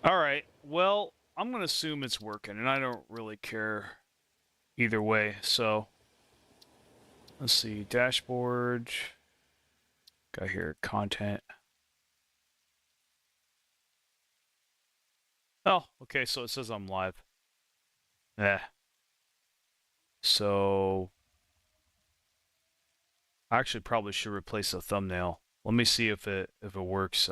All right. Well, I'm going to assume it's working, and I don't really care either way. So let's see. Dashboard. Got here content. Oh, okay. So it says I'm live. Yeah. So I actually probably should replace the thumbnail. Let me see if it works.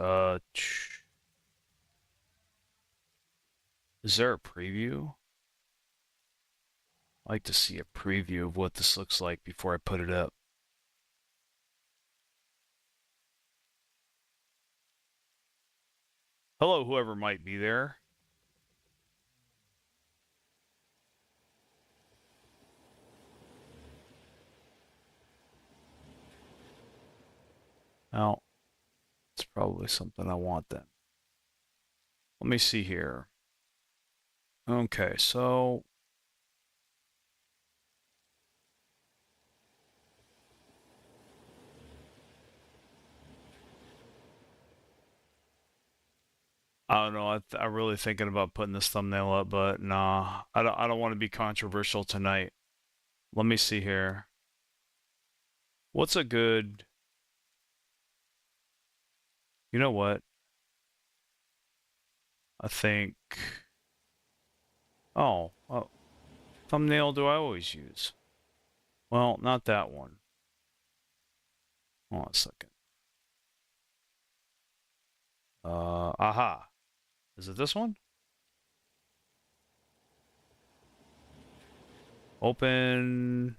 Is there a preview? I like to see a preview of what this looks like before I put it up. Hello, whoever might be there. Oh, it's probably something I want then. Let me see here. Okay, so I don't know. I'm really thinking about putting this thumbnail up, but nah, I don't want to be controversial tonight. Let me see here. What's a good? You know what? I think. Oh, thumbnail do I always use? Well, not that one. Hold on a second. Aha. Is it this one? Open.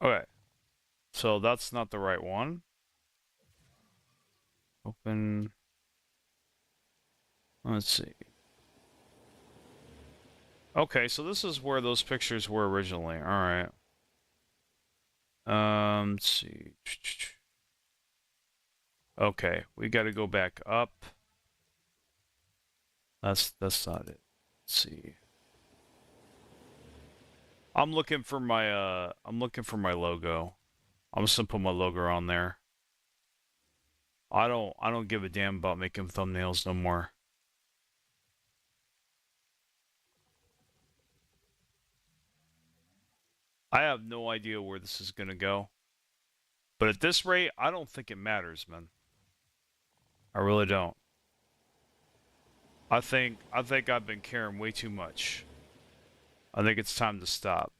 Okay. So that's not the right one. Open. Let's see. Okay, so this is where those pictures were originally. All right. Let's see. Okay, we got to go back up. That's not it. Let's see. I'm looking for my logo. I'm just gonna put my logo on there. I don't give a damn about making thumbnails no more. I have no idea where this is gonna go. But at this rate, I don't think it matters, man. I really don't. I think I've been caring way too much. I think it's time to stop.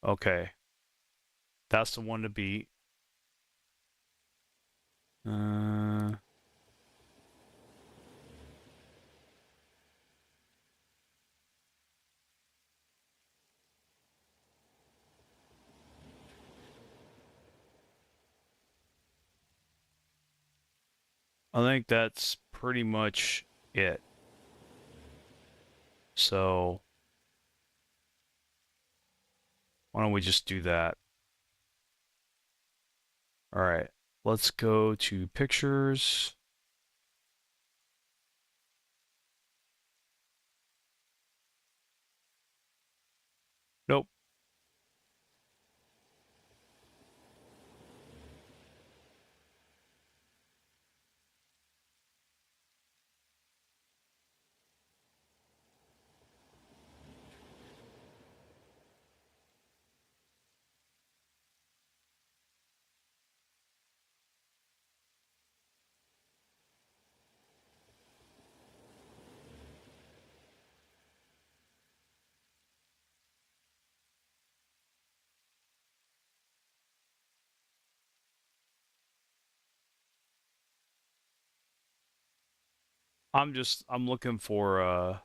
Okay. That's the one to beat. Uh, I think that's pretty much it. So, why don't we just do that? All right. Let's go to pictures. Nope. I'm looking for all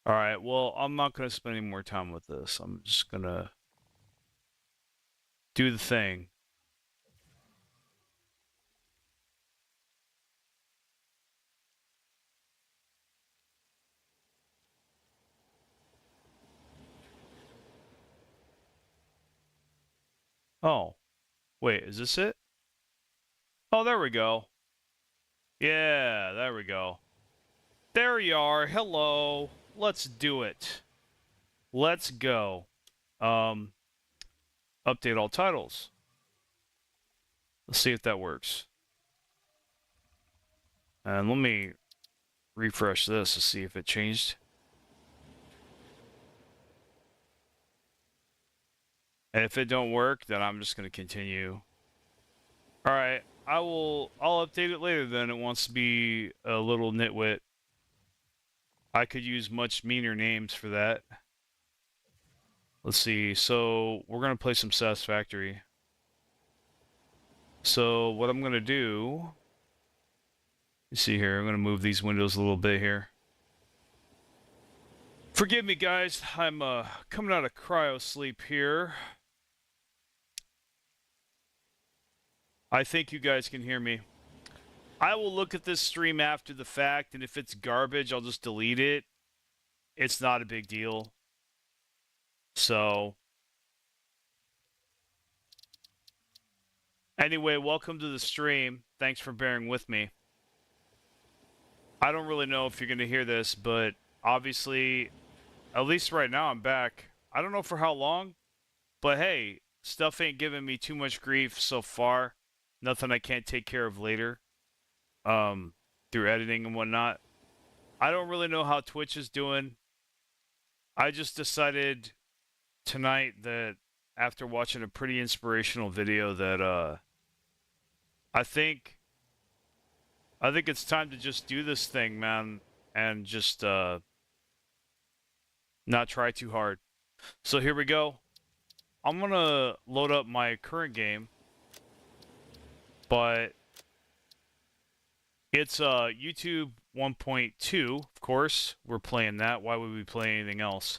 right, well, I'm not gonna spend any more time with this. I'm just gonna do the thing. Oh, wait, is this it? Oh, there we go. Yeah, there we go. There you are. Hello. Let's do it. Let's go. Update all titles. Let's see if that works. And let me refresh this to see if it changed. And if it don't work, then I'm just going to continue. All right, I'll update it later then. It wants to be a little nitwit. I could use much meaner names for that. Let's see. So we're going to play some Satisfactory. So what I'm going to do, you see here, I'm going to move these windows a little bit here. Forgive me, guys. I'm coming out of cryo sleep here. I think you guys can hear me. I will look at this stream after the fact, and if it's garbage, I'll just delete it. It's not a big deal. So, anyway, welcome to the stream. Thanks for bearing with me. I don't really know if you're going to hear this, but obviously, at least right now, I'm back. I don't know for how long, but hey, stuff ain't giving me too much grief so far. Nothing I can't take care of later. Through editing and whatnot. I don't really know how Twitch is doing. I just decided tonight that after watching a pretty inspirational video that I think it's time to just do this thing, man, and just not try too hard. So here we go. I'm gonna load up my current game, but it's YouTube 1.2, of course. We're playing that. Why would we play anything else?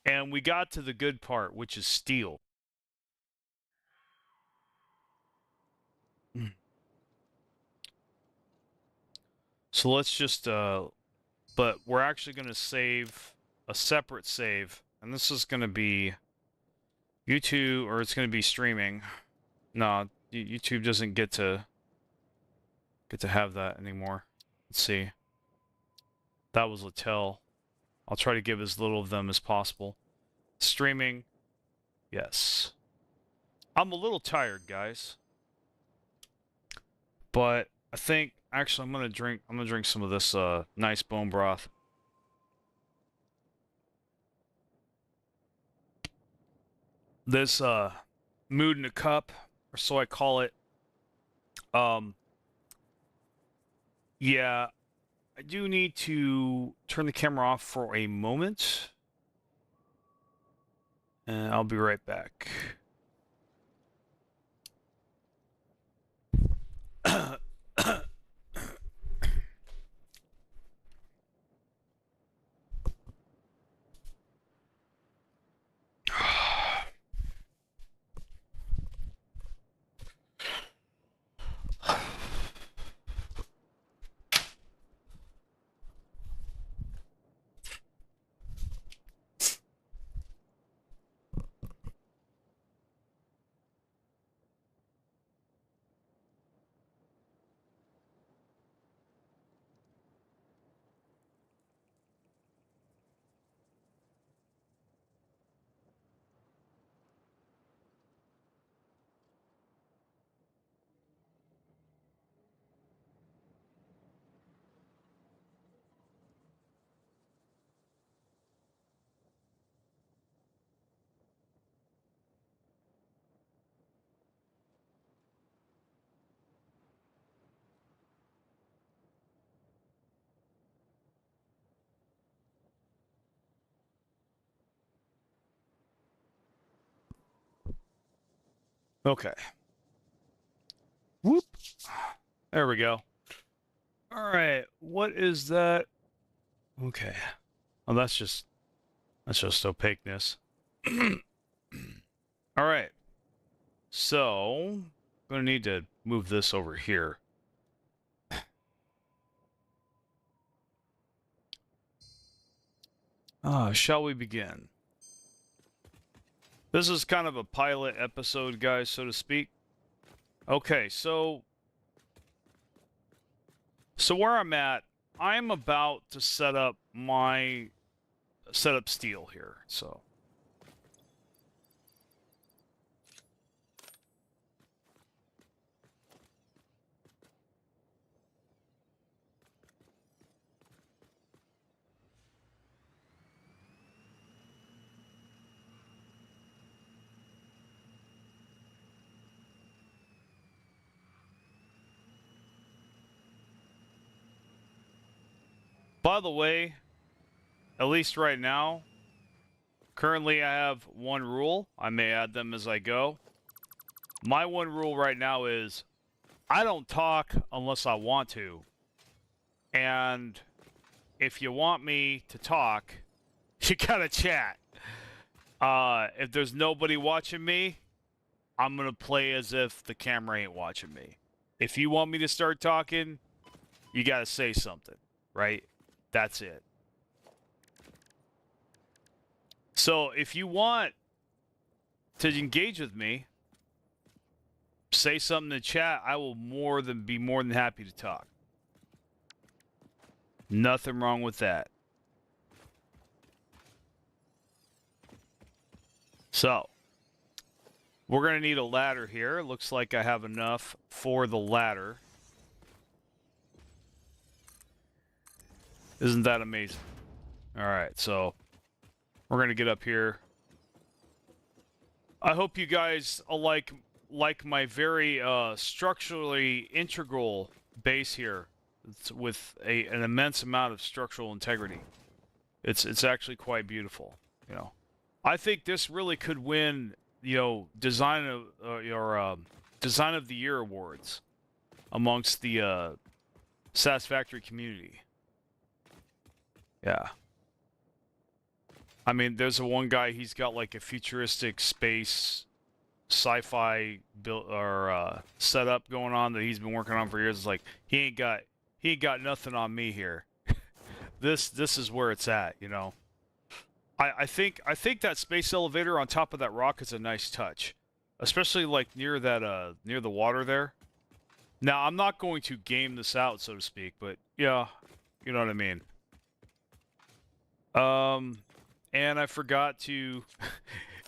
And we got to the good part, which is steel. So let's just, but we're actually going to save a separate save. And this is going to be YouTube, or it's going to be streaming. No, YouTube doesn't get to have that anymore. Let's see. That was Littell. I'll try to give as little of them as possible. Streaming. Yes. I'm a little tired, guys. But I think actually I'm gonna drink some of this nice bone broth. This mood in a cup, or so I call it. Yeah, I do need to turn the camera off for a moment. And I'll be right back. Okay. Whoop. There we go. All right. What is that? Okay. Oh, that's just opaqueness. All right. So, I'm going to need to move this over here. Shall we begin? This is kind of a pilot episode, guys, so to speak. Okay, so where I'm at, I'm about to set up steel here, so. By the way, at least right now, currently I have one rule. I may add them as I go. My one rule right now is I don't talk unless I want to. And if you want me to talk, you gotta chat. If there's nobody watching me, I'm gonna play as if the camera ain't watching me. If you want me to start talking, you gotta say something, right? That's it. So if you want to engage with me, say something in chat. I will be more than happy to talk. Nothing wrong with that. So, we're going to need a ladder here. Looks like I have enough for the ladder. Isn't that amazing? All right, so we're going to get up here. I hope you guys like my very structurally integral base here. It's with an immense amount of structural integrity. It's actually quite beautiful, you know. I think this really could win, you know, design of the year awards amongst the Satisfactory community. Yeah. I mean, there's one guy, he's got like a futuristic space sci-fi build or setup going on that he's been working on for years. It's like he ain't got nothing on me here. This is where it's at, you know. I think that space elevator on top of that rock is a nice touch, especially like near the water there. Now, I'm not going to game this out, so to speak, but yeah, you know what I mean. And I forgot to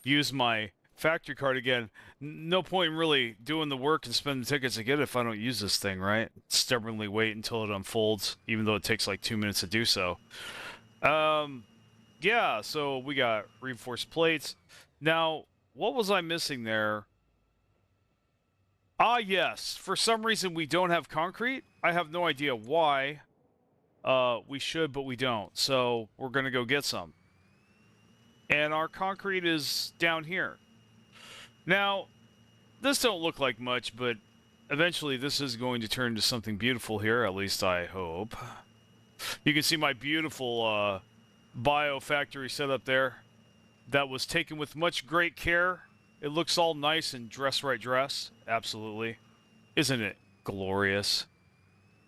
use my factory card again. No point in really doing the work and spending tickets to get it if I don't use this thing, right? Stubbornly wait until it unfolds, even though it takes like 2 minutes to do so. Yeah, so we got reinforced plates. Now, what was I missing there? Ah, yes. For some reason, we don't have concrete. I have no idea why. We should, but we don't. So we're going to go get some. And our concrete is down here. Now, this don't look like much, but eventually this is going to turn into something beautiful here, at least I hope. You can see my beautiful bio factory set up there. That was taken with much great care. It looks all nice and dress. Absolutely. Isn't it glorious?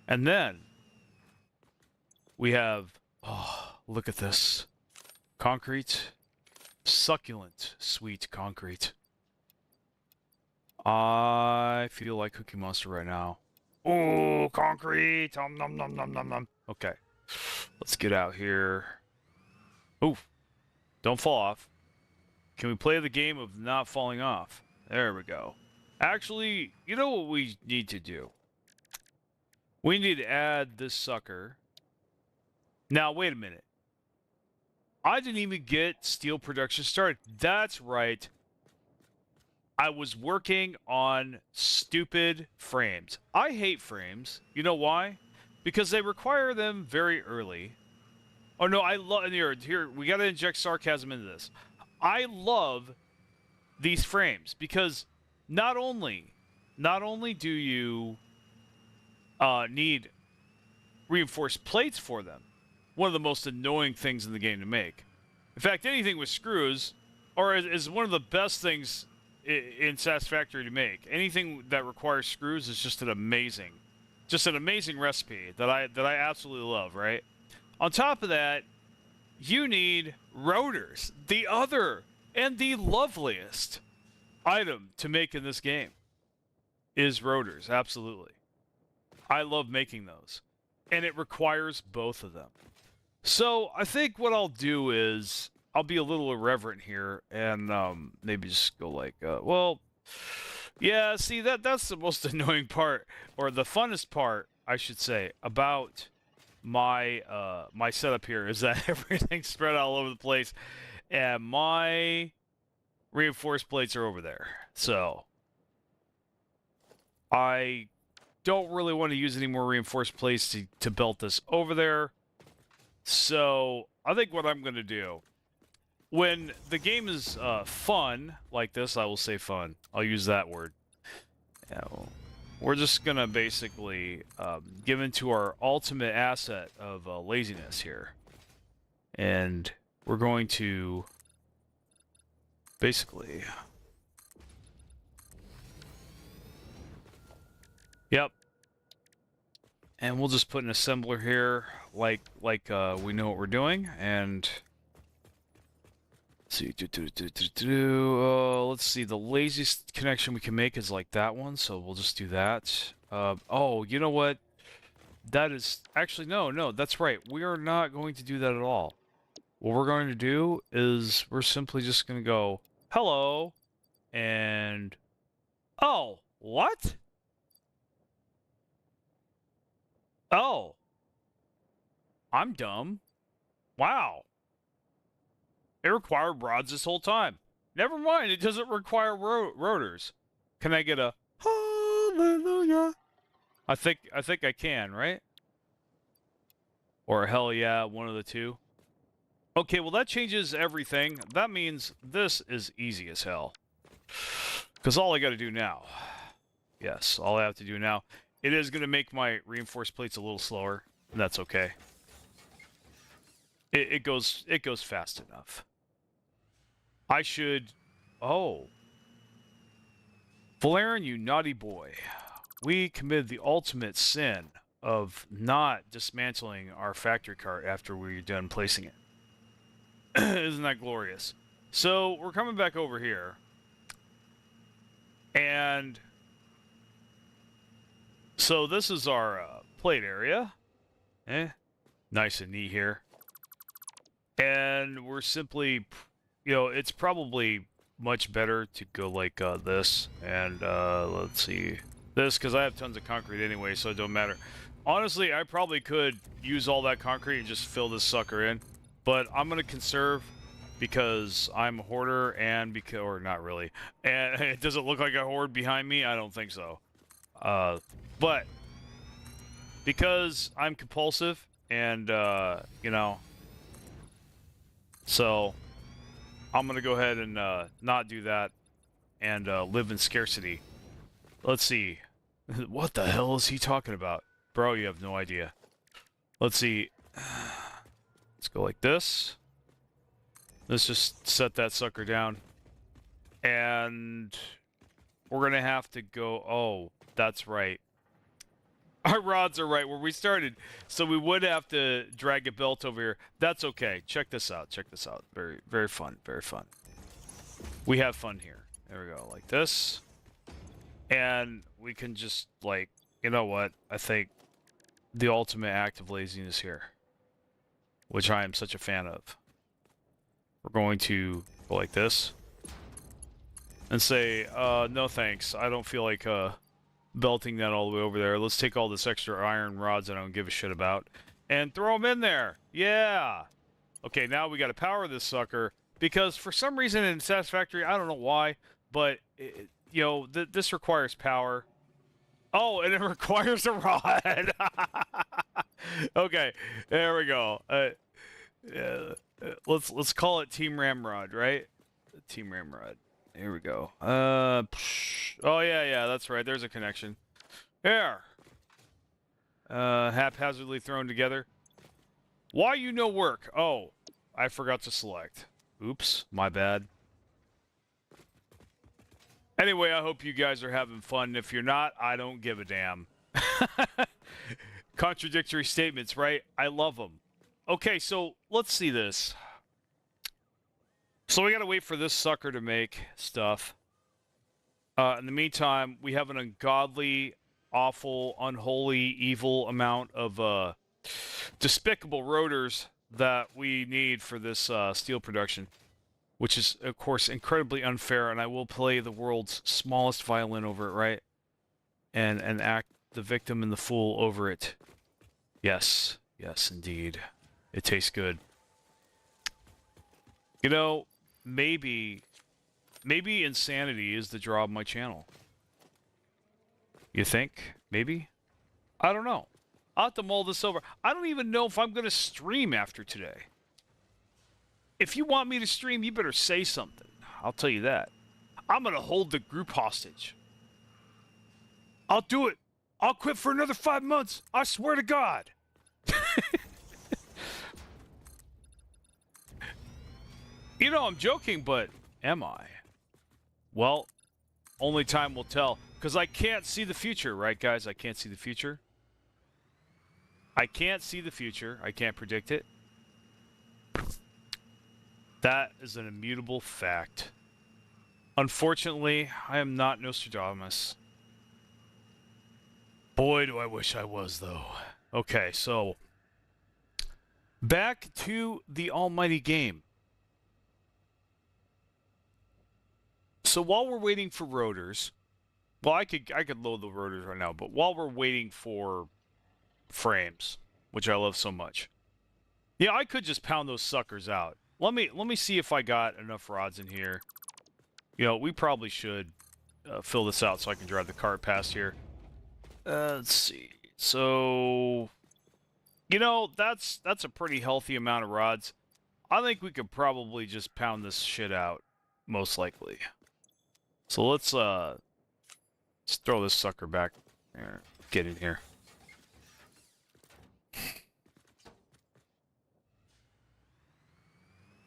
And then we have, oh, look at this. Concrete. Succulent, sweet concrete. I feel like Cookie Monster right now. Oh, concrete. Nom nom nom nom nom nom. Okay. Let's get out here. Oof. Don't fall off. Can we play the game of not falling off? There we go. Actually, you know what we need to do? We need to add this sucker. Now, wait a minute. I didn't even get steel production started. That's right. I was working on stupid frames. I hate frames. You know why? Because they require them very early. Oh no, I love here. We got to inject sarcasm into this. I love these frames because not only do you need reinforced plates for them, one of the most annoying things in the game to make. In fact, anything with screws, or is one of the best things in Satisfactory to make. Anything that requires screws is just an amazing recipe that I absolutely love, right? On top of that, you need rotors. The other and the loveliest item to make in this game is rotors, absolutely. I love making those. and it requires both of them. So I think what I'll do is I'll be a little irreverent here and maybe just go like, well, yeah. See that's the most annoying part, or the funnest part, I should say, about my setup here is that everything's spread out all over the place, and my reinforced plates are over there. So I don't really want to use any more reinforced plates to belt this over there. So I think what I'm going to do, when the game is fun like this, I will say fun. I'll use that word. Yeah, well, we're just going to basically give into our ultimate asset of laziness here. And we're going to basically... Yep. And we'll just put an assembler here, like we know what we're doing, and let's see, let's see, the laziest connection we can make is like that one, so we'll just do that. Oh, you know what? That is actually no, that's right. We are not going to do that at all. What we're going to do is we're simply just going to go hello, and oh, what? Oh. I'm dumb. Wow. It required rods this whole time. Never mind, it doesn't require rotors. Can I get a hallelujah? I think I can, right? Or hell yeah, one of the two. Okay, well that changes everything. That means this is easy as hell. Because all I got to do now. Yes, all I have to do now. It is going to make my reinforced plates a little slower. And that's okay. It goes fast enough. I should... Oh. Valerian, you naughty boy. We committed the ultimate sin of not dismantling our factory cart after we're done placing it. Isn't that glorious? So, we're coming back over here. And... So, this is our plate area. Nice and neat here. And we're simply, you know, it's probably much better to go like this. And let's see, this, because I have tons of concrete anyway, so it don't matter. Honestly, I probably could use all that concrete and just fill this sucker in. But I'm going to conserve because I'm a hoarder and because, or not really. And it doesn't look like a hoard behind me. I don't think so. But because I'm compulsive and, you know, so I'm going to go ahead and not do that and live in scarcity. Let's see. What the hell is he talking about? Bro, you have no idea. Let's see. Let's go like this. Let's just set that sucker down. And we're going to have to go... Oh, that's right. Our rods are right where we started. So we would have to drag a belt over here. That's okay. Check this out. Check this out. Very, very fun. Very fun. We have fun here. There we go. Like this. And we can just, like, you know what? I think the ultimate act of laziness here, which I am such a fan of. We're going to go like this. And say, no thanks. I don't feel like, belting that all the way over there. Let's take all this extra iron rods I don't give a shit about and throw them in there. Yeah. Okay, now we got to power this sucker because for some reason in Satisfactory, I don't know why, but you know, this requires power. Oh, and it requires a rod. Okay, there we go. Let's call it Team Ramrod, right? Team Ramrod. Here we go. Oh, yeah, that's right. There's a connection. There. Haphazardly thrown together. Why you no work? Oh, I forgot to select. Oops, my bad. Anyway, I hope you guys are having fun. If you're not, I don't give a damn. Contradictory statements, right? I love them. Okay, so let's see this. So we gotta wait for this sucker to make stuff. In the meantime, we have an ungodly awful, unholy, evil amount of despicable rotors that we need for this steel production, which is, of course, incredibly unfair, and I will play the world's smallest violin over it, right? And act the victim and the fool over it. Yes. Yes, indeed. It tastes good. You know, maybe insanity is the draw of my channel. You think? Maybe? I don't know. I'll have to mull this over. I don't even know if I'm going to stream after today. If you want me to stream, you better say something. I'll tell you that. I'm going to hold the group hostage. I'll do it. I'll quit for another 5 months. I swear to God. You know, I'm joking, but am I? Well, only time will tell. Because I can't see the future, right, guys? I can't see the future. I can't see the future. I can't predict it. That is an immutable fact. Unfortunately, I am not Nostradamus. Boy, do I wish I was, though. Okay, so back to the almighty game. So while we're waiting for rotors, well, I could load the rotors right now, but while we're waiting for frames, which I love so much, yeah, I could just pound those suckers out. Let me see if I got enough rods in here. You know, we probably should fill this out so I can drive the cart past here. Let's see. So, you know, that's a pretty healthy amount of rods. I think we could probably just pound this shit out, most likely. So let's throw this sucker back there. Get in here.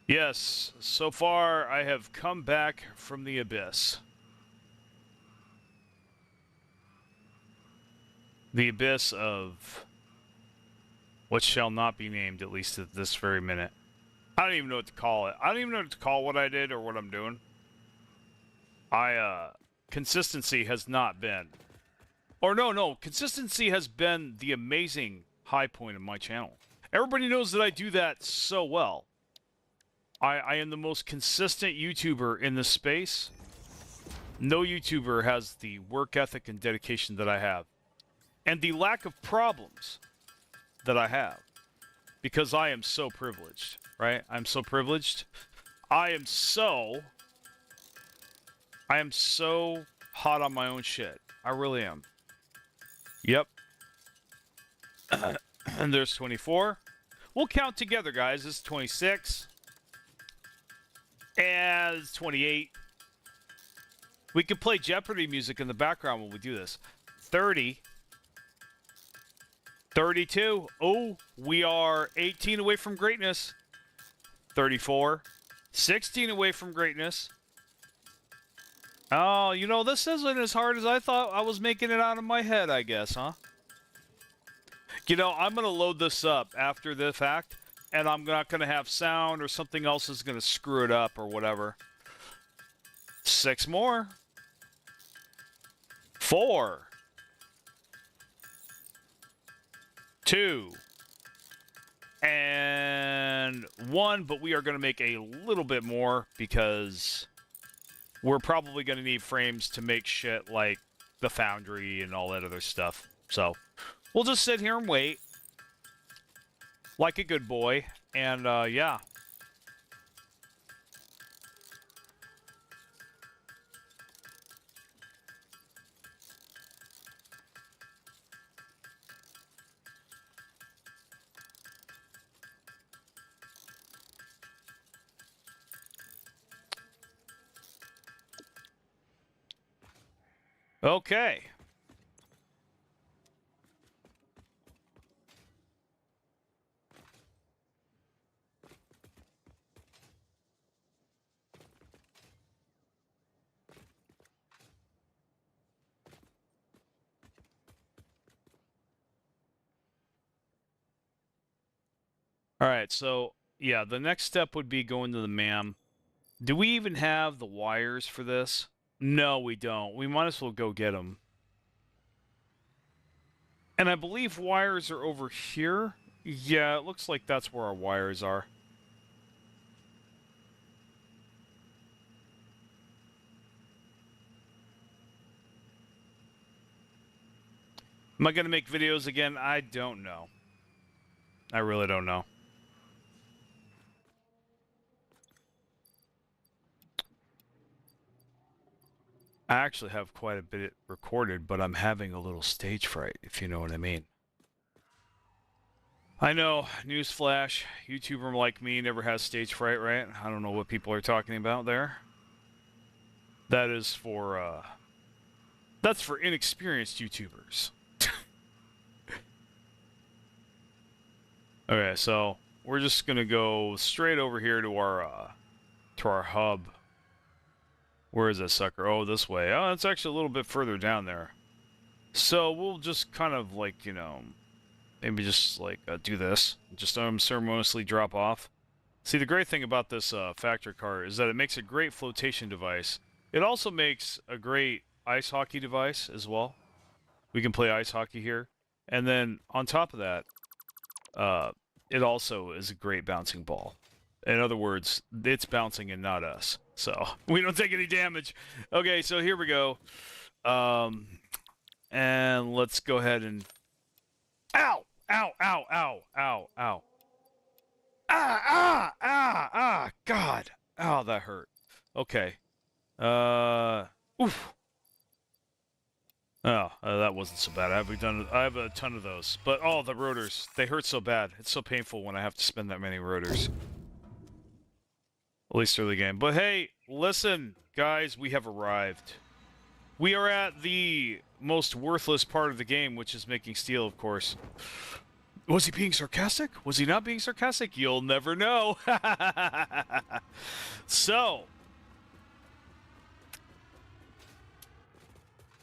Yes, so far I have come back from the abyss. The abyss of what shall not be named, at least at this very minute. I don't even know what to call it. I don't even know what to call what I did or what I'm doing. Consistency has not been. Or no, consistency has been the amazing high point of my channel. Everybody knows that I do that so well. I am the most consistent YouTuber in this space. No YouTuber has the work ethic and dedication that I have. And the lack of problems that I have. Because I am so privileged, right? I'm so privileged. I am so hot on my own shit. I really am. Yep. And there's 24. We'll count together, guys. This is 26. And it's 28. We could play Jeopardy music in the background when we do this. 30. 32. Oh, we are 18 away from greatness. 34. 16 away from greatness. Oh, you know, this isn't as hard as I thought I was making it out of my head, I guess, huh? You know, I'm going to load this up after the fact, and I'm not going to have sound or something else is going to screw it up or whatever. 6 more. 4. 2. And 1, but we are going to make a little bit more because we're probably going to need frames to make shit like the foundry and all that other stuff. So we'll just sit here and wait like a good boy. And, yeah. Okay. All right, so yeah, the next step would be going to the MAM. Do we even have the wires for this? No, we don't. We might as well go get them. And I believe wires are over here. Yeah, it looks like that's where our wires are. Am I going to make videos again? I don't know. I really don't know. I actually have quite a bit recorded, but I'm having a little stage fright, if you know what I mean. I know, newsflash, YouTuber like me never has stage fright, right? I don't know what people are talking about there. That is for, that's for inexperienced YouTubers. Okay, so we're just gonna go straight over here to our hub. Where is that sucker? Oh, this way. Oh, it's actually a little bit further down there. So we'll just kind of like, you know, maybe just like do this. Just unceremoniously drop off. See, the great thing about this factory car is that it makes a great flotation device. It also makes a great ice hockey device as well. We can play ice hockey here. And then on top of that, it also is a great bouncing ball. In other words, it's bouncing and not us. So we don't take any damage. Okay, so here we go. And let's go ahead and... Ow! Ow, ow, ow, ow, ow. Ah, God. Ow, that hurt. Okay. Oof. Oh, that wasn't so bad. I have a ton of those. But, oh, the rotors. They hurt so bad. It's so painful when I have to spin that many rotors. At least early game. But hey, listen, guys, we have arrived. We are at the most worthless part of the game, which is making steel, of course. Was he being sarcastic? Was he not being sarcastic? You'll never know. So,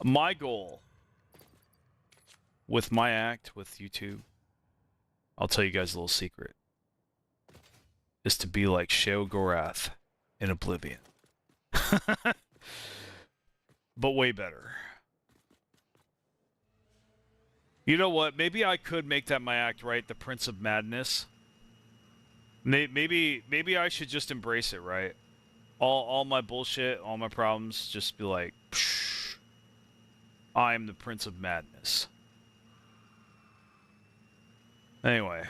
my goal with my act with YouTube, I'll tell you guys a little secret, is to be like Sheogorath in Oblivion. But way better. You know what? Maybe I could make that my act, right? The Prince of Madness. Maybe I should just embrace it, right? All my bullshit, all my problems, just be like, psh, I am the Prince of Madness. Anyway.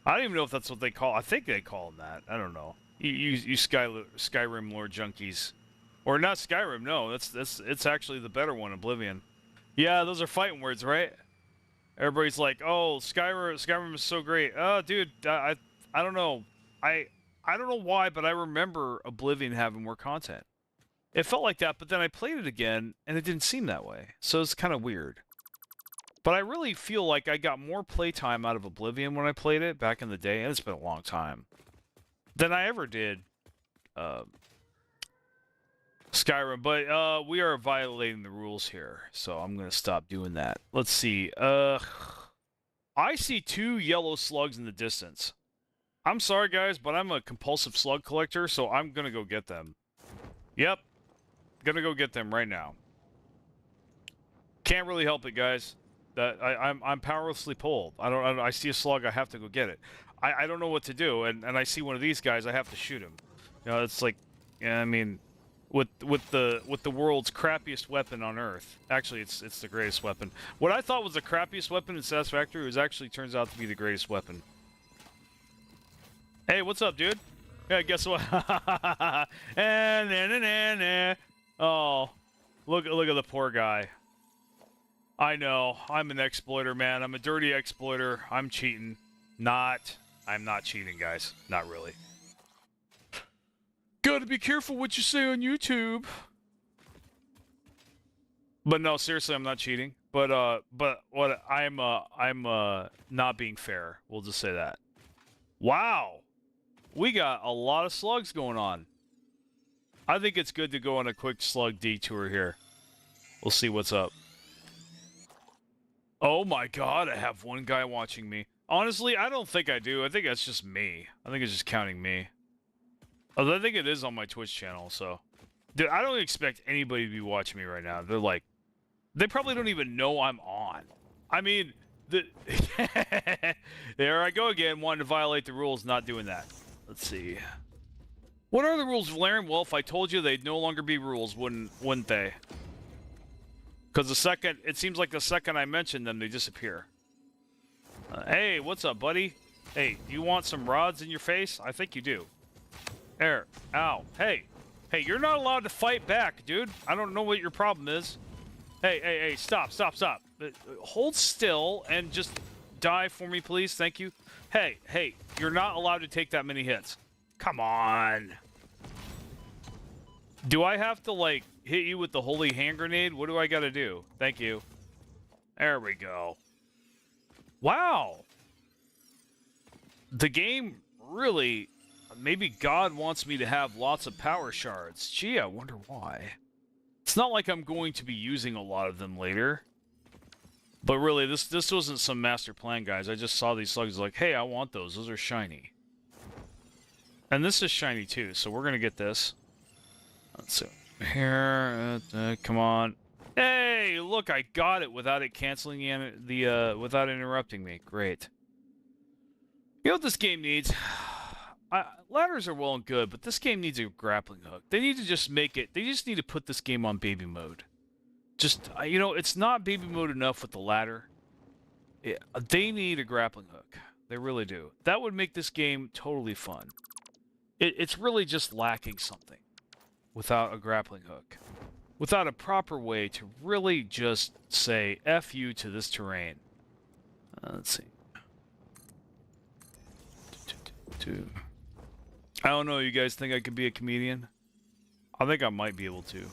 I don't even know if that's what they call. I think they call them that. I don't know. You Skyrim lore junkies, or not Skyrim? No, it's actually the better one, Oblivion. Yeah, those are fighting words, right? Everybody's like, "Oh, Skyrim is so great." Oh, dude, I don't know. I don't know why, but I remember Oblivion having more content. It felt like that, but then I played it again, and it didn't seem that way. So it's kind of weird. But I really feel like I got more playtime out of Oblivion when I played it back in the day, and it's been a long time, than I ever did Skyrim. But we are violating the rules here, so I'm going to stop doing that. Let's see. I see 2 yellow slugs in the distance. I'm sorry, guys, but I'm a compulsive slug collector, so I'm going to go get them. Yep. Gonna go get them right now. Can't really help it, guys. That I'm powerlessly pulled. I see a slug, I have to go get it. I don't know what to do, and I see one of these guys, I have to shoot him. You know, it's like, yeah, I mean, with the world's crappiest weapon on Earth. Actually, it's the greatest weapon. What I thought was the crappiest weapon in Satisfactory was actually turns out to be the greatest weapon. Hey, what's up, dude? Yeah, guess what? Oh, look at the poor guy. I know. I'm an exploiter, man. I'm a dirty exploiter. I'm cheating. I'm not cheating, guys. Not really. Gotta be careful what you say on YouTube. But no, seriously, I'm not cheating. But what I'm not being fair. We'll just say that. Wow. We got a lot of slugs going on. I think it's good to go on a quick slug detour here. We'll see what's up. Oh my god, I have one guy watching me. Honestly, I don't think I do. I think that's just me. I think it's just counting me. Although I think it is on my Twitch channel, so... Dude, I don't expect anybody to be watching me right now. They're like... They probably don't even know I'm on. I mean, the there I go again, wanting to violate the rules, not doing that. Let's see. What are the rules, Valerian? Well, if I told you, they'd no longer be rules, wouldn't they? Because it seems like the second I mention them, they disappear. Hey, what's up, buddy? Hey, do you want some rods in your face? I think you do. There. Ow. Hey. Hey, you're not allowed to fight back, dude. I don't know what your problem is. Hey, stop. Hold still and just die for me, please. Thank you. Hey, you're not allowed to take that many hits. Come on. Do I have to, like, hit you with the holy hand grenade? What do I gotta do? Thank you. There we go. Wow. The game really... Maybe God wants me to have lots of power shards. Gee, I wonder why. It's not like I'm going to be using a lot of them later. But really, this wasn't some master plan, guys. I just saw these slugs like, hey, I want those. Those are shiny. And this is shiny too, so we're going to get this. Let's see. Here, come on. Hey, look, I got it without it canceling without interrupting me. Great. You know what this game needs? Ladders are well and good, but this game needs a grappling hook. They need to just make it... They just need to put this game on baby mode. Just, you know, it's not baby mode enough with the ladder. They need a grappling hook. They really do. That would make this game totally fun. It's really just lacking something without a grappling hook. Without a proper way to really just say F you to this terrain. Let's see. I don't know, you guys think I could be a comedian? I think I might be able to.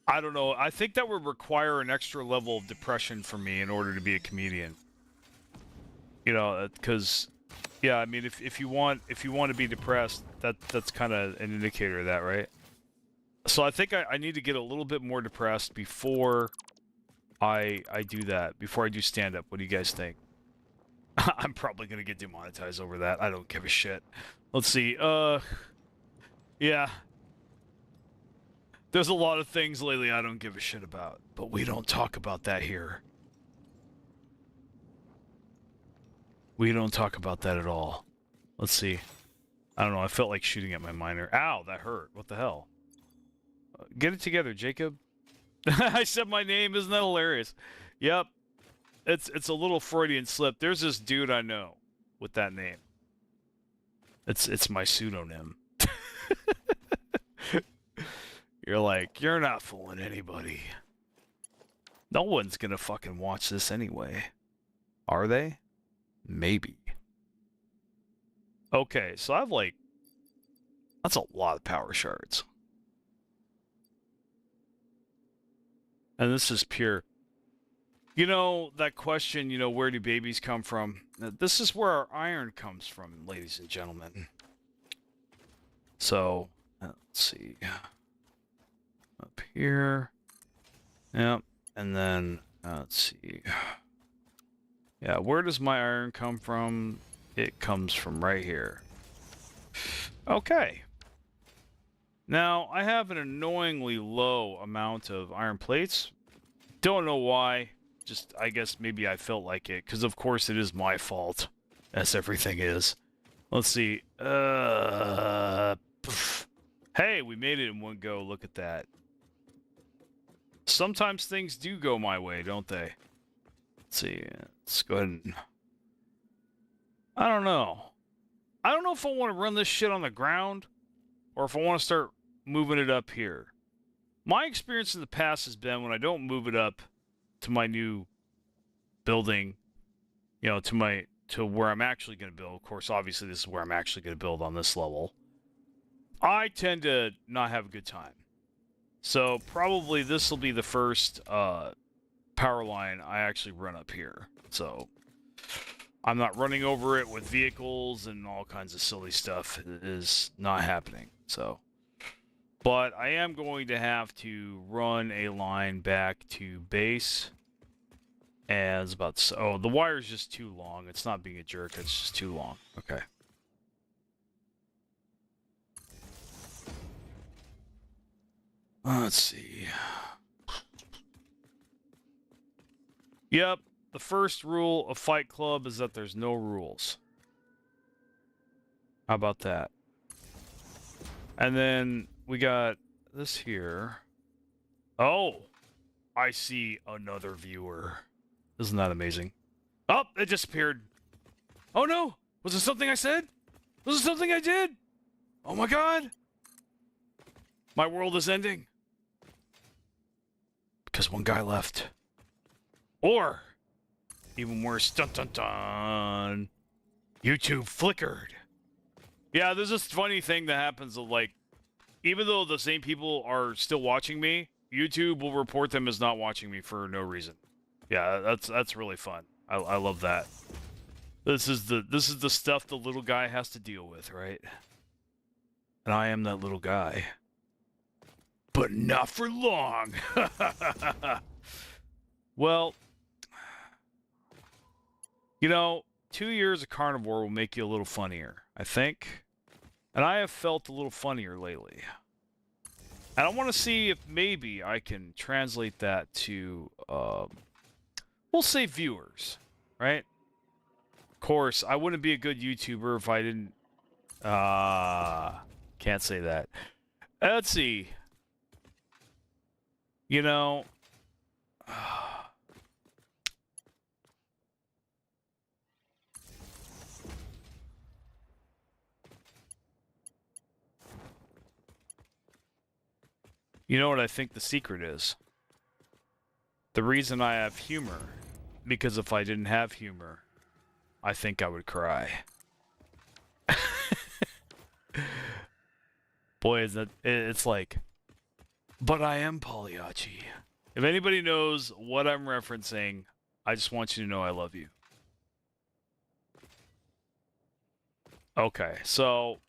I don't know. I think that would require an extra level of depression for me in order to be a comedian. You know, because yeah, I mean, if you want to be depressed, that's kind of an indicator of that, right? So I think I need to get a little bit more depressed before I do that. Before I do stand up. What do you guys think? I'm probably gonna get demonetized over that. I don't give a shit. Let's see. Yeah. There's a lot of things lately I don't give a shit about, but we don't talk about that here. We don't talk about that at all. Let's see. I don't know. I felt like shooting at my miner. Ow, that hurt. What the hell? Get it together, Jacob. I said my name. Isn't that hilarious? Yep. It's a little Freudian slip. There's this dude I know with that name. It's my pseudonym. You're like, you're not fooling anybody. No one's gonna fucking watch this anyway. Are they? Maybe. Okay, so I've like... That's a lot of power shards. And this is pure... You know, that question, you know, where do babies come from? This is where our iron comes from, ladies and gentlemen. So, let's see. Up here. Yep. And then, let's see. Yeah, where does my iron come from? It comes from right here. Okay. Now, I have an annoyingly low amount of iron plates. Don't know why. Just, I guess maybe I felt like it, because of course it is my fault, as everything is. Let's see. Hey, we made it in one go. Look at that. Sometimes things do go my way, don't they? Let's see. Let's go ahead and... I don't know. I don't know if I want to run this shit on the ground, or if I want to start moving it up here. My experience in the past has been when I don't move it up to my new building, you know, to where I'm actually going to build. Of course, obviously this is where I'm actually going to build on this level. I tend to not have a good time. So probably this will be the first power line I actually run up here. So I'm not running over it with vehicles and all kinds of silly stuff. It is not happening. So, but I am going to have to run a line back to base. And it's about... Oh, the wire's just too long. It's not being a jerk. It's just too long. Okay. Let's see. Yep, the first rule of Fight Club is that there's no rules. How about that? And then we got this here. Oh, I see another viewer. Isn't that amazing? Oh, it disappeared. Oh no! Was it something I said? Was it something I did? Oh my god! My world is ending. Because one guy left. Or, even worse, dun dun dun, YouTube flickered. Yeah, there's this funny thing that happens of like, even though the same people are still watching me, YouTube will report them as not watching me for no reason. Yeah, that's really fun. I love that. This is the stuff the little guy has to deal with, right? And I am that little guy. But not for long. Well, you know, 2 years of carnivore will make you a little funnier, I think. And I have felt a little funnier lately. And I want to see if maybe I can translate that to, we'll say viewers, right? Of course, I wouldn't be a good YouTuber if I didn't, can't say that. Let's see. You know, you know what I think the secret is? The reason I have humor, because if I didn't have humor, I think I would cry. Boy, is that it's like, but I am Pagliacci. If anybody knows what I'm referencing, I just want you to know I love you. Okay, so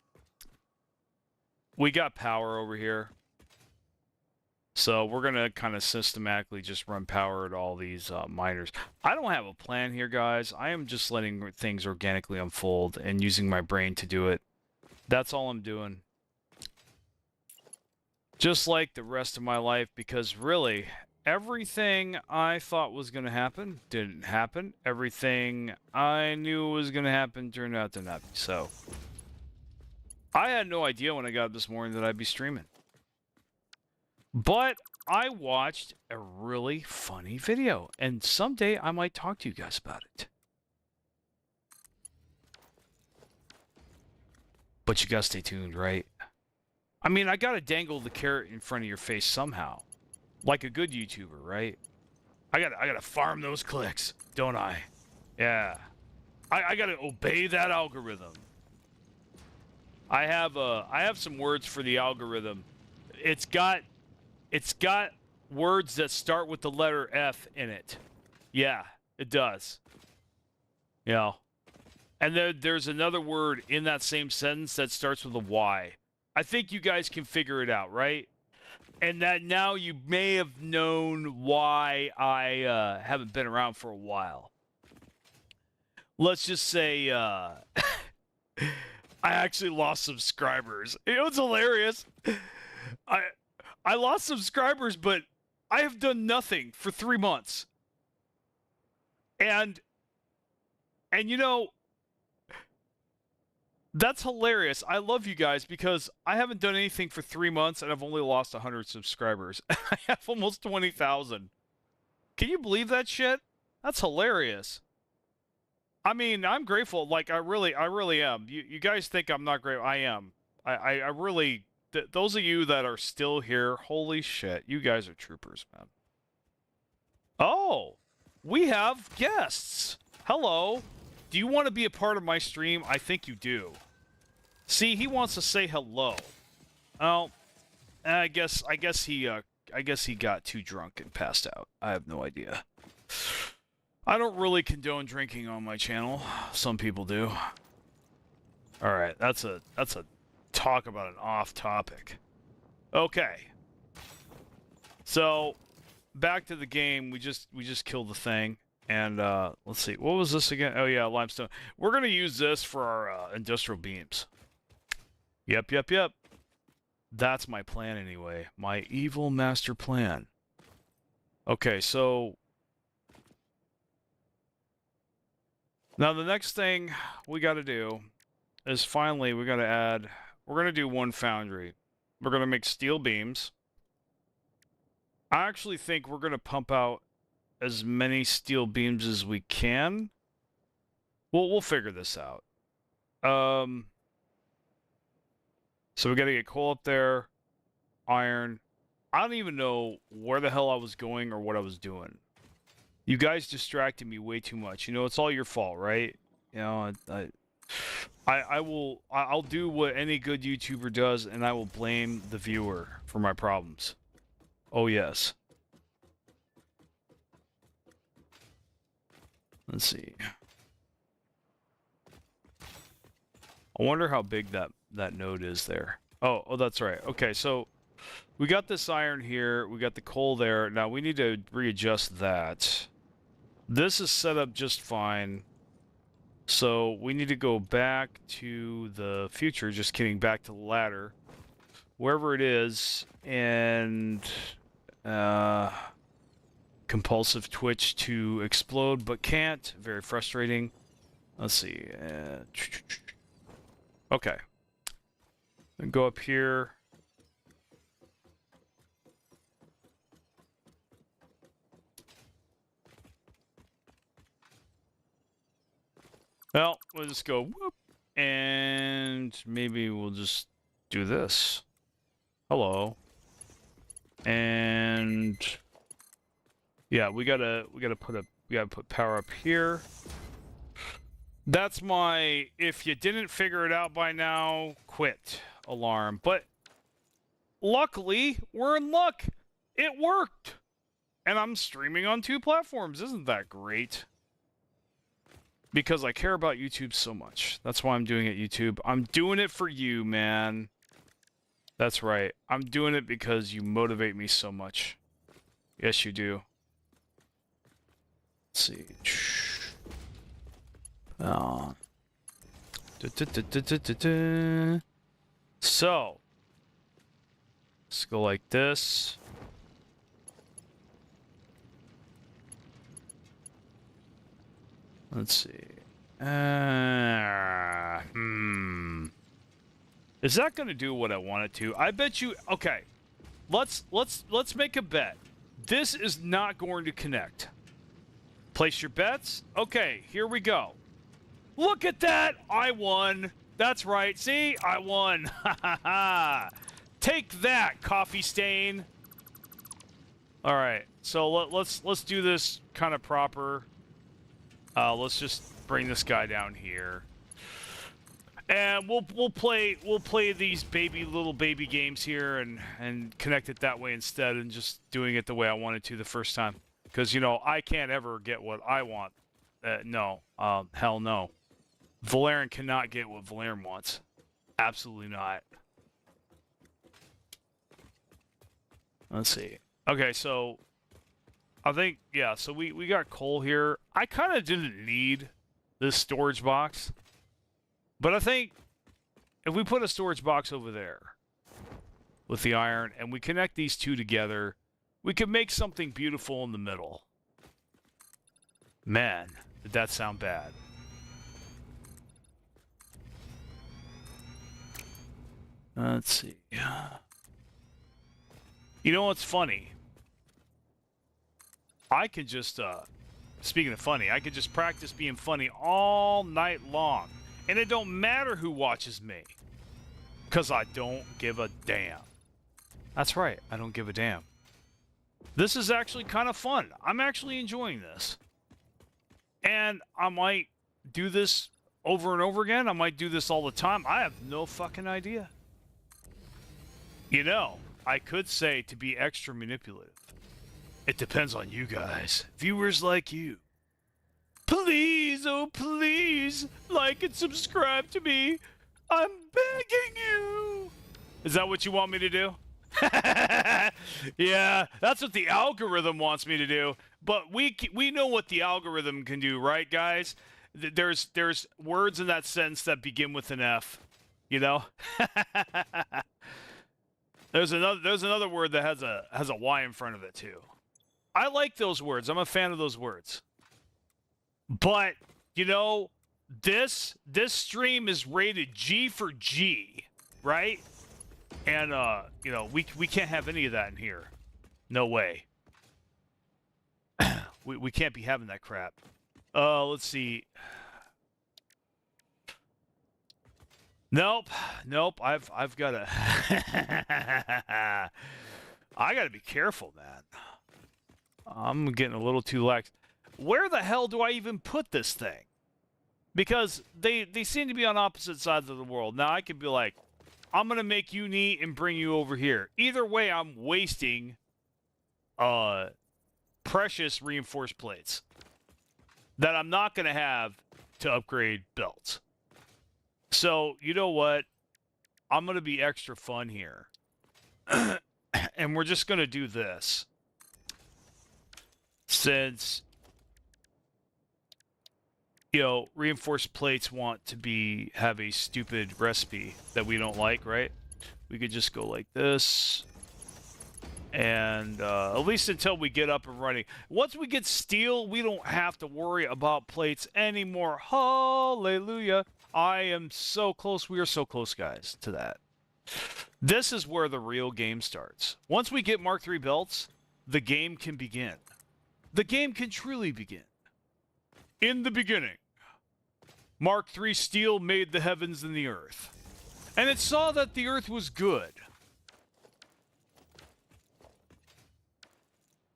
we got power over here. So we're going to kind of systematically just run power at all these miners. I don't have a plan here, guys. I am just letting things organically unfold and using my brain to do it. That's all I'm doing. Just like the rest of my life, because really, everything I thought was going to happen didn't happen. Everything I knew was going to happen turned out to not be so. I had no idea when I got up this morning that I'd be streaming. But I watched a really funny video, and someday I might talk to you guys about it. But you gotta stay tuned, right? I mean, I gotta dangle the carrot in front of your face somehow. Like a good YouTuber, right? I gotta farm those clicks, don't I? Yeah. I gotta obey that algorithm. I have some words for the algorithm. It's got words that start with the letter F in it. Yeah, it does. You know. And there's another word in that same sentence that starts with a Y. I think you guys can figure it out, right? And that now you may have known why I haven't been around for a while. Let's just say I actually lost subscribers. It was hilarious. I lost subscribers, but I have done nothing for 3 months. And you know, that's hilarious. I love you guys because I haven't done anything for 3 months and I've only lost 100 subscribers. I have almost 20,000. Can you believe that shit? That's hilarious. I mean, I'm grateful. Like, I really am. You guys think I'm not grateful. I am. I really... those of you that are still here, holy shit. You guys are troopers, man. Oh! We have guests! Hello! Do you want to be a part of my stream? I think you do. See, he wants to say hello. Oh, I guess he got too drunk and passed out. I have no idea. I don't really condone drinking on my channel. Some people do. All right, that's a talk about an off topic. Okay. So, back to the game. We just killed the thing. And let's see, what was this again? Oh yeah, limestone. We're gonna use this for our industrial beams. Yep. That's my plan anyway. My evil master plan. Okay, so Now the next thing we got to do is finally we got to add. We're gonna do one foundry. We're gonna make steel beams. I actually think we're gonna pump out as many steel beams as we can. We'll figure this out. So we got to get coal up there, iron. I don't even know where the hell I was going or what I was doing. You guys distracted me way too much. You know, it's all your fault, right? You know, I'll do what any good YouTuber does, and I will blame the viewer for my problems. Oh yes. Let's see. I wonder how big that node is there. Oh, that's right. Okay, so we got this iron here. We got the coal there. Now we need to readjust that. This is set up just fine. So we need to go back to the future. Just kidding. Back to the ladder. Wherever it is. And compulsive twitch to explode, but can't. Very frustrating. Let's see. Okay. Then go up here. Well, we'll just go whoop. And maybe we'll just do this. Hello. And yeah, we gotta put power up here. That's my if you didn't figure it out by now, quit alarm. But luckily, we're in luck. It worked. And I'm streaming on 2 platforms. Isn't that great? Because I care about YouTube so much. That's why I'm doing it, YouTube. I'm doing it for you, man. That's right. I'm doing it because you motivate me so much. Yes, you do. Let's see. So, let's go like this. Let's see. Is that going to do what I want it to? I bet you. Okay, let's make a bet. This is not going to connect. Place your bets. Okay, here we go. Look at that! I won. That's right. See, I won. Ha ha ha! Take that, coffee stain. All right, so let's do this kind of proper. Let's just bring this guy down here, and we'll play these little baby games here and connect it that way instead, and just doing it the way I wanted to the first time. Because you know I can't ever get what I want. No, hell no. Valerian cannot get what Valerian wants. Absolutely not. Let's see. Okay, so I think, yeah, so we got coal here. I kind of didn't need this storage box. But I think if we put a storage box over there with the iron and we connect these two together, we could make something beautiful in the middle. Man, did that sound bad. Let's see. You know what's funny? I could just, speaking of funny, I could just practice being funny all night long. And it don't matter who watches me. Because I don't give a damn. That's right, I don't give a damn. This is actually kind of fun. I'm actually enjoying this. And I might do this over and over again. I might do this all the time. I have no fucking idea. You know, I could say to be extra manipulative. It depends on you guys. Viewers like you. Please, oh please, like and subscribe to me. I'm begging you. Is that what you want me to do? Yeah, that's what the algorithm wants me to do. But we know what the algorithm can do, right, guys? There's words in that sentence that begin with an F. You know? There's another word that has a Y in front of it too. I like those words. I'm a fan of those words. But you know, this stream is rated G for G, right? And you know, we can't have any of that in here. No way. we can't be having that crap. Let's see. Nope. I've got to I got to be careful, man. I'm getting a little too lax. Where the hell do I even put this thing? Because they seem to be on opposite sides of the world. Now I could be like, I'm gonna make you neat and bring you over here. Either way, I'm wasting precious reinforced plates that I'm not gonna have to upgrade belts. So you know what? I'm gonna be extra fun here. And we're just gonna do this. Since, you know, reinforced plates want to have a stupid recipe that we don't like, right? We could just go like this. And at least until we get up and running. Once we get steel, we don't have to worry about plates anymore. Hallelujah. I am so close. We are so close, guys, to that. This is where the real game starts. Once we get Mark III belts, the game can begin. The game can truly begin. In the beginning, Mark III steel made the heavens and the earth. And it saw that the earth was good.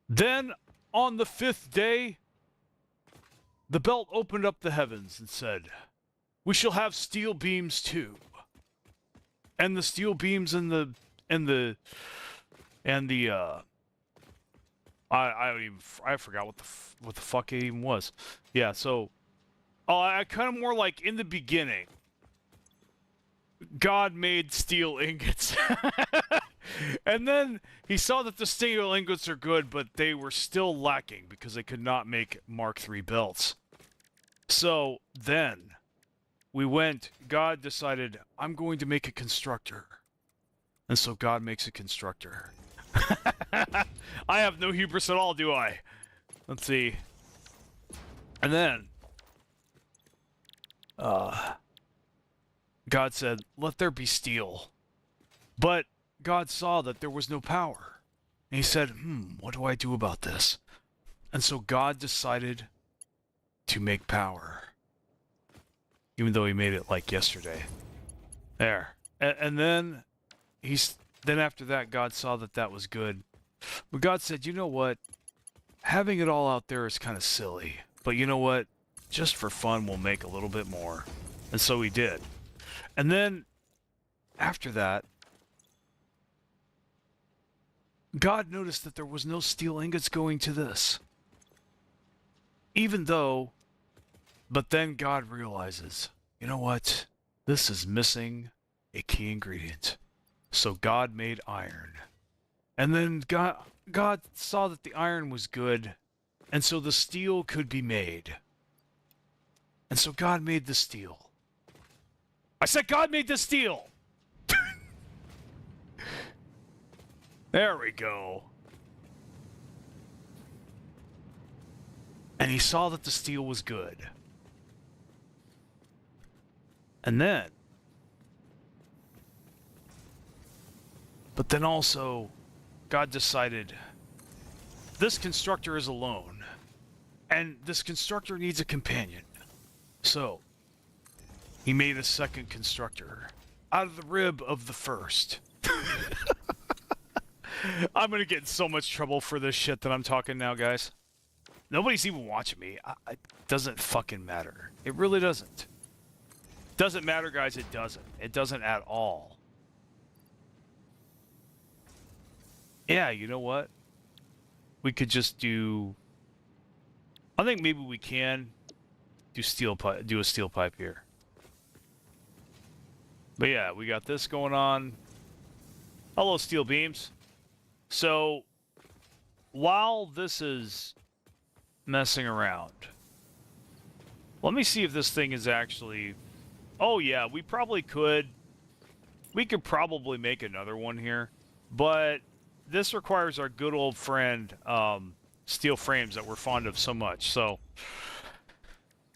Then, on the 5th day, the belt opened up the heavens and said, "We shall have steel beams too." And the steel beams I forgot what the fuck it even was. Yeah, so I kind of more like in the beginning, God made steel ingots. And then he saw that the steel ingots are good, but they were still lacking because they could not make Mark III belts. So then God decided, I'm going to make a constructor. And so God makes a constructor. I have no hubris at all, do I? Let's see. And then God said, let there be steel. But God saw that there was no power. And he said, what do I do about this? And so God decided to make power. Even though he made it like yesterday. There. And then after that, God saw that that was good. But God said, you know what? Having it all out there is kind of silly. But you know what? Just for fun, we'll make a little bit more. And so he did. And then, after that, God noticed that there was no steel ingots going to this. But then God realizes, you know what? This is missing a key ingredient. So God made iron. And then God saw that the iron was good, and so the steel could be made. And so God made the steel. I said God made the steel! There we go. And he saw that the steel was good. And then, but then also, God decided, this constructor is alone, and this constructor needs a companion. So, he made a second constructor, out of the rib of the first. I'm gonna get in so much trouble for this shit that I'm talking now, guys. Nobody's even watching me. It doesn't fucking matter. It really doesn't. Doesn't matter, guys. It doesn't. It doesn't at all. Yeah, you know what? We could just do... I think maybe we can do a steel pipe here. But yeah, we got this going on. Hello, steel beams. So, while this is messing around, let me see if this thing is actually... Oh yeah, we probably could. We could probably make another one here. But this requires our good old friend, steel frames that we're fond of so much. So,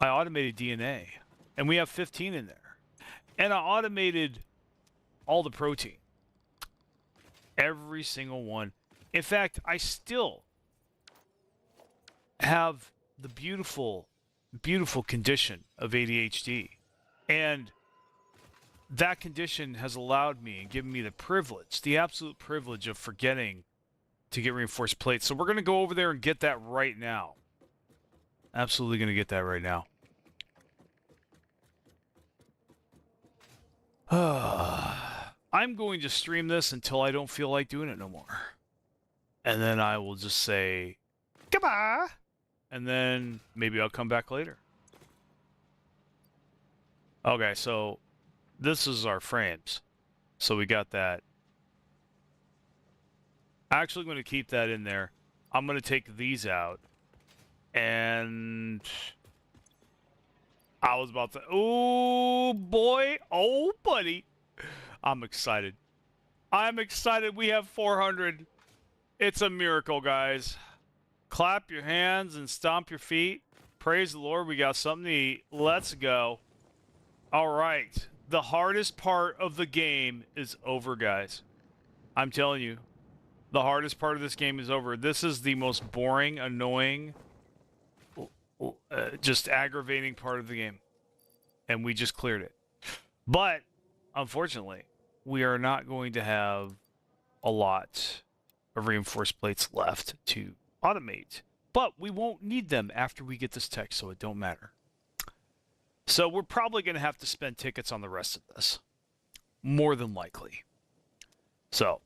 I automated DNA, and we have 15 in there. And I automated all the protein. Every single one. In fact, I still have the beautiful, beautiful condition of ADHD. And that condition has allowed me and given me the privilege, the absolute privilege of forgetting to get reinforced plates. So we're going to go over there and get that right now. Absolutely going to get that right now. I'm going to stream this until I don't feel like doing it no more. And then I will just say, goodbye. And then maybe I'll come back later. Okay, so this is our frames. So we got that. Actually, I'm going to keep that in there. I'm going to take these out. And I was about to... Oh, boy. Oh, buddy. I'm excited. I'm excited. We have 400. It's a miracle, guys. Clap your hands and stomp your feet. Praise the Lord. We got something to eat. Let's go. All right. The hardest part of the game is over, guys. I'm telling you. The hardest part of this game is over. This is the most boring, annoying, just aggravating part of the game. And we just cleared it. But, unfortunately, we are not going to have a lot of reinforced plates left to automate. But we won't need them after we get this tech, so it don't matter. So we're probably going to have to spend tickets on the rest of this. More than likely. So.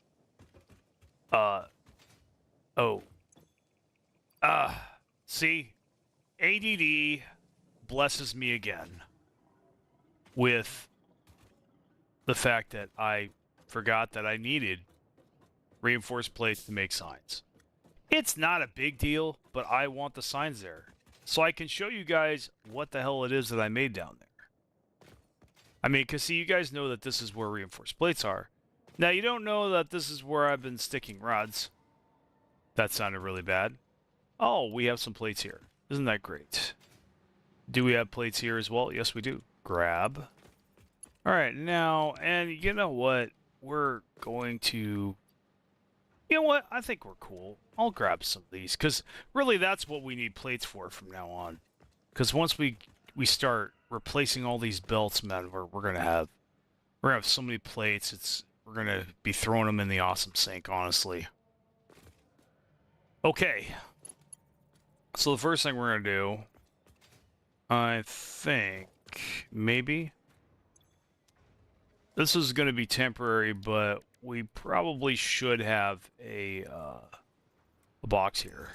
See? ADD blesses me again with the fact that I forgot that I needed reinforced plates to make signs. It's not a big deal, but I want the signs there. So I can show you guys what the hell it is that I made down there. I mean, because see, you guys know that this is where reinforced plates are. Now, you don't know that this is where I've been sticking rods. That sounded really bad. Oh, we have some plates here. Isn't that great? Do we have plates here as well? Yes, we do. Grab. All right, now, and you know what? We're going to... You know what? I think we're cool. I'll grab some of these, because really that's what we need plates for from now on. Because once we start replacing all these belts, man, we're gonna have so many plates. We're gonna be throwing them in the awesome sink, honestly. Okay. So the first thing we're gonna do, I think, maybe this is gonna be temporary, but we probably should have a box here,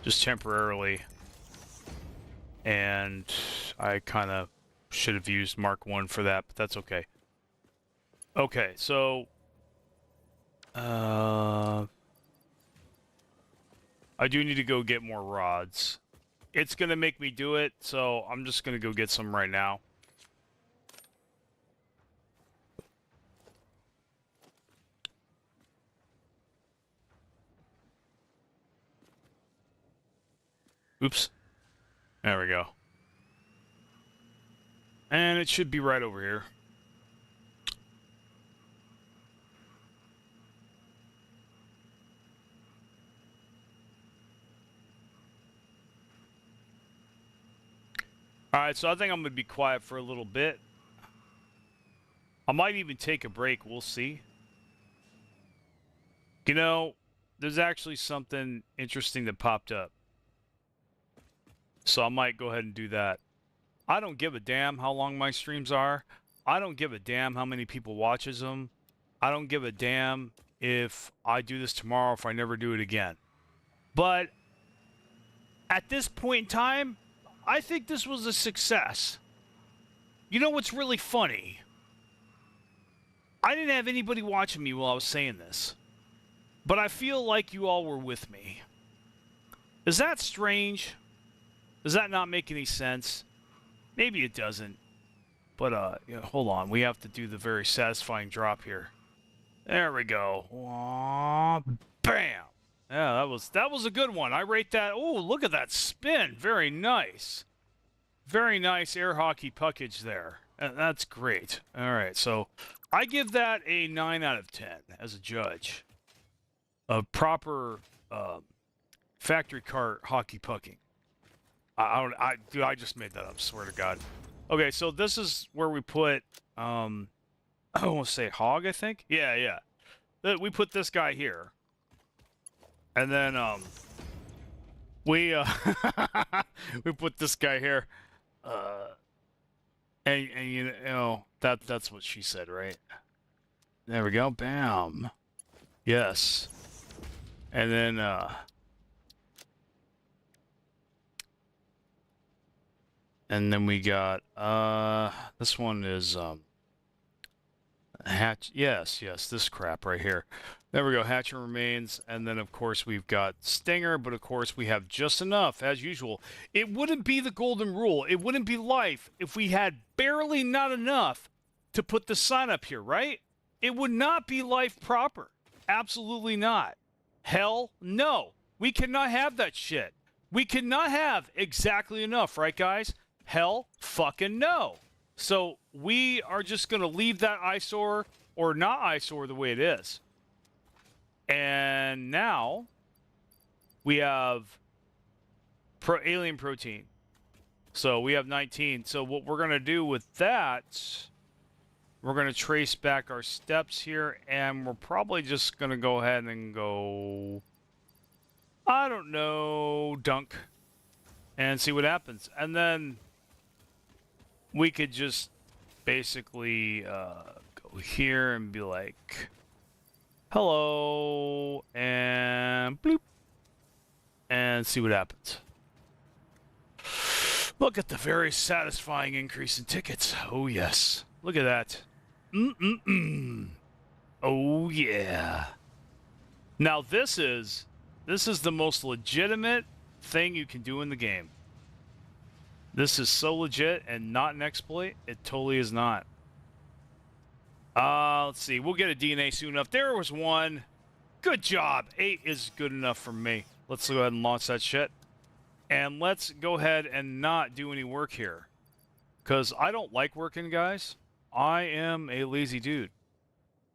just temporarily. And I kind of should have used Mark 1 for that, but that's okay. Okay, so I do need to go get more rods. It's gonna make me do it, so I'm just gonna go get some right now. Oops. There we go. And it should be right over here. Alright, so I think I'm going to be quiet for a little bit. I might even take a break. We'll see. You know, there's actually something interesting that popped up. So I might go ahead and do that. I don't give a damn how long my streams are. I don't give a damn how many people watches them. I don't give a damn if I do this tomorrow, if I never do it again. But at this point in time, I think this was a success. You know what's really funny? I didn't have anybody watching me while I was saying this. But I feel like you all were with me. Is that strange? Does that not make any sense? Maybe it doesn't. But, you know, hold on. We have to do the very satisfying drop here. There we go. Aww, bam! Yeah, that was a good one. I rate that. Oh, look at that spin. Very nice. Very nice air hockey puckage there. That's great. All right, so I give that a 9 out of 10 as a judge of proper factory cart hockey pucking. Dude, I just made that up. Swear to God. Okay, so this is where we put I want to say hog. I think. Yeah. We put this guy here, and then we we put this guy here. And you know that's what she said, right? There we go. Bam. Yes. And then we got this one is hatch. Yes, this crap right here. There we go. Hatcher remains, and then of course we've got Stinger, but of course we have just enough as usual. It wouldn't be the golden rule. It wouldn't be life if we had barely not enough to put the sign up here, right? It would not be life proper. Absolutely not. Hell no. We cannot have that shit. We cannot have exactly enough, right, guys? Hell fucking no. So we are just going to leave that eyesore or not eyesore the way it is. And now we have alien protein. So we have 19. So what we're going to do with that, we're going to trace back our steps here, and we're probably just going to go ahead and go, I don't know, dunk, and see what happens. And then we could just basically go here and be like, hello, and bloop, and see what happens. Look at the very satisfying increase in tickets. Oh, yes. Look at that. Oh, yeah. Now, this is the most legitimate thing you can do in the game. This is so legit and not an exploit. It totally is not. Let's see. We'll get a DNA soon enough. There was one. Good job. 8 is good enough for me. Let's go ahead and launch that shit. And let's go ahead and not do any work here. Because I don't like working, guys. I am a lazy dude.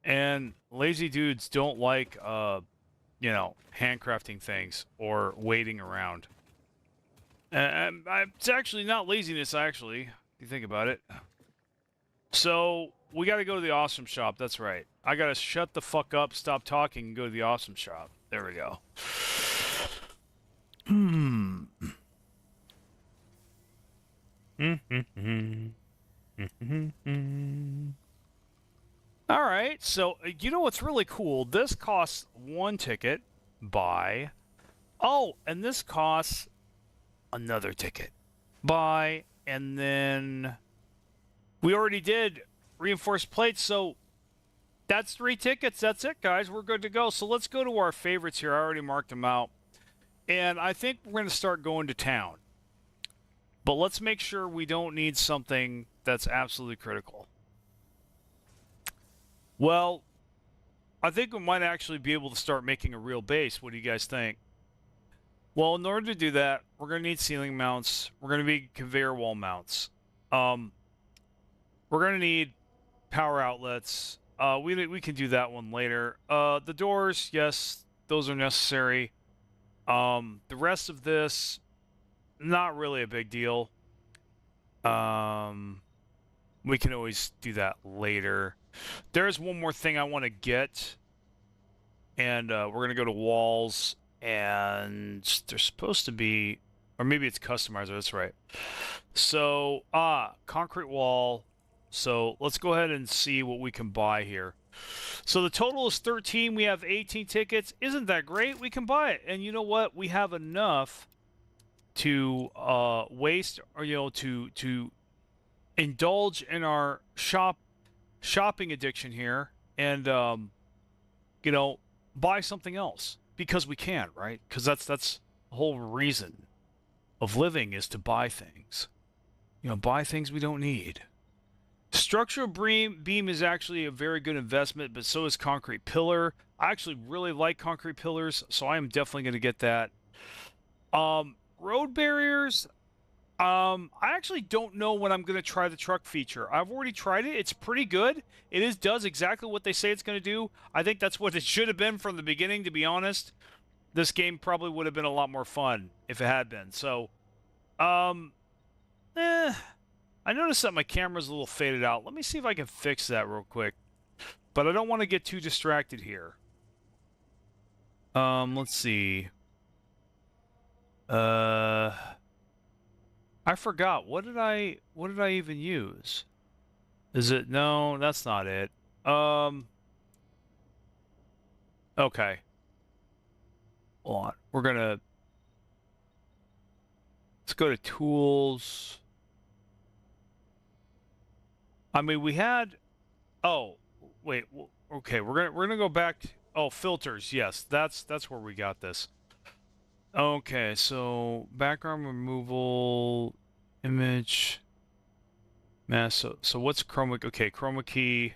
And lazy dudes don't like, you know, handcrafting things or waiting around. It's actually not laziness, actually, if you think about it. So, we got to go to the awesome shop. That's right. I got to shut the fuck up, stop talking, and go to the awesome shop. There we go. All right. So, you know what's really cool? This costs 1 ticket. Buy. Oh, and this costs another ticket. Buy. And then we already did reinforced plates, so that's 3 tickets. That's it, guys. We're good to go. So let's go to our favorites here. I already marked them out. And I think we're going to start going to town. But let's make sure we don't need something that's absolutely critical. Well, I think we might actually be able to start making a real base. What do you guys think? Well, in order to do that, we're going to need ceiling mounts. We're going to need conveyor wall mounts. We're going to need power outlets. We can do that one later. The doors, yes, those are necessary. The rest of this, not really a big deal. We can always do that later. There's one more thing I want to get. And we're going to go to walls. And there's supposed to be, or maybe it's customizer, that's right. So, concrete wall. So let's go ahead and see what we can buy here. So the total is 13. We have 18 tickets. Isn't that great? We can buy it. And you know what? We have enough to waste, or to indulge in our shopping addiction here, and buy something else because we can, right? Because that's the whole reason of living, is to buy things. Buy things we don't need. Structural beam is actually a very good investment, but so is concrete pillar. I actually really like concrete pillars, so I am definitely going to get that. Road barriers, I actually don't know when I'm gonna try the truck feature. I've already tried it. It's pretty good. Does exactly what they say it's gonna do. I think that's what it should have been from the beginning, to be honest. This game probably would have been a lot more fun if it had been. So, um, I noticed that my camera's a little faded out. Let me see if I can fix that real quick. But I don't want to get too distracted here. Let's see. I forgot. What did I even use? Is it no, that's not it. Okay. Hold on. Let's go to tools. I mean, we had oh, wait. Okay, we're gonna go back to, oh, filters. Yes, that's where we got this. Okay, so background removal, image, mask. So what's chroma? Okay, chroma key,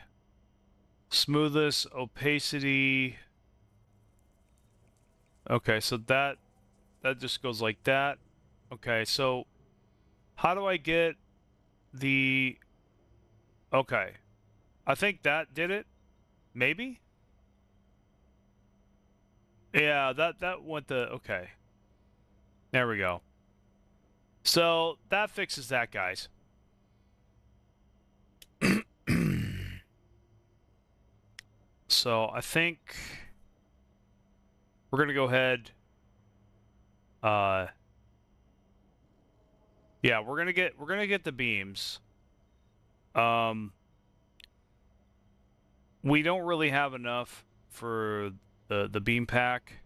smoothness, opacity. Okay, so that just goes like that. Okay, so how do I get the? Okay, I think that did it. Maybe. Yeah, that went the okay. There we go. So that fixes that, guys. So I think we're gonna go ahead. Yeah, we're gonna get the beams. We don't really have enough for the beam pack,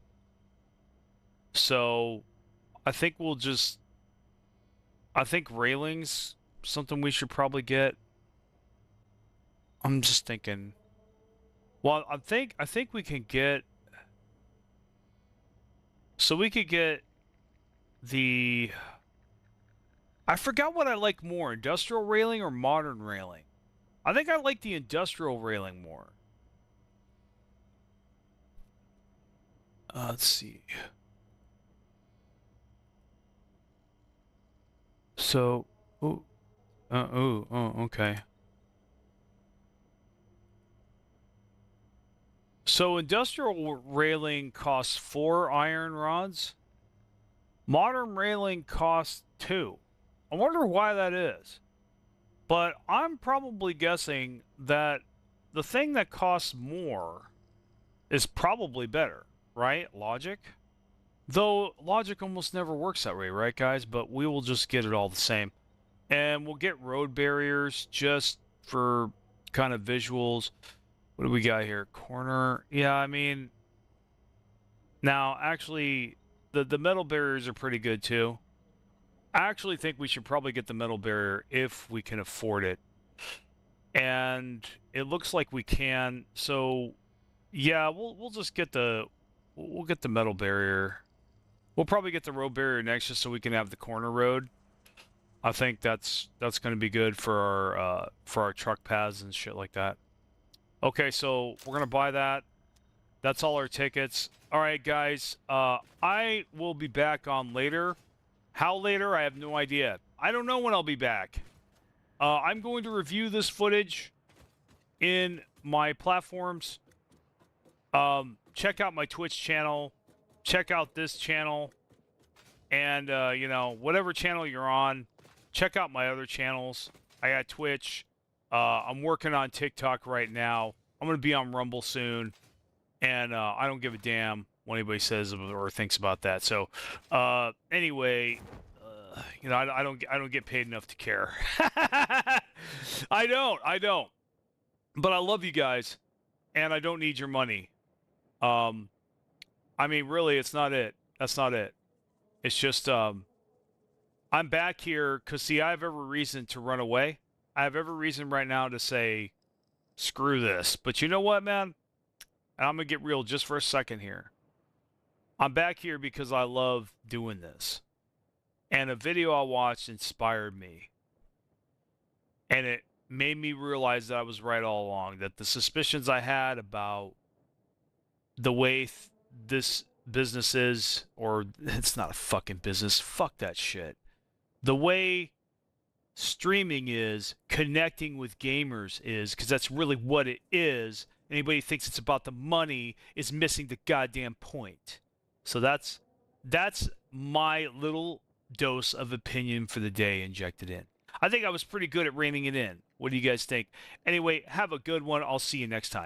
so I think we'll just. I think railings something we should probably get. I'm just thinking. Well, I think we can get. So we could get the. I forgot what I like more, industrial railing or modern railing. I think I like the industrial railing more. Let's see. So, oh, okay. So industrial railing costs 4 iron rods. Modern railing costs 2. I wonder why that is. But I'm probably guessing that the thing that costs more is probably better, right? Logic? Though logic almost never works that way, right, guys? But we will just get it all the same. And we'll get road barriers just for kind of visuals. What do we got here? Corner. Yeah, I mean, now actually, the metal barriers are pretty good too. I actually think we should probably get the metal barrier if we can afford it. And it looks like we can. So, yeah, we'll just get the metal barrier. We'll probably get the road barrier next just so we can have the corner road. I think that's going to be good for our truck paths and shit like that. Okay, so we're going to buy that. That's all our tickets. All right, guys. I will be back on later. How later? I have no idea. I don't know when I'll be back. I'm going to review this footage in my platforms. Check out my Twitch channel. Check out this channel. And, you know, whatever channel you're on, check out my other channels. I got Twitch. I'm working on TikTok right now. I'm going to be on Rumble soon. And I don't give a damn what anybody says or thinks about that. So, anyway, you know, I don't get paid enough to care. I don't. But I love you guys, and I don't need your money. I mean, really, it's not it. That's not it. It's just I'm back here because, see, I have every reason to run away. I have every reason right now to say, screw this. But you know what, man? And I'm going to get real just for a second here. I'm back here because I love doing this. And a video I watched inspired me. And it made me realize that I was right all along. That the suspicions I had about the way this business is, or it's not a fucking business. Fuck that shit. the way streaming is, connecting with gamers is, because that's really what it is. Anybody who thinks it's about the money is missing the goddamn point. So that's my little dose of opinion for the day injected in. I think I was pretty good at reining it in. What do you guys think? Anyway, have a good one. I'll see you next time.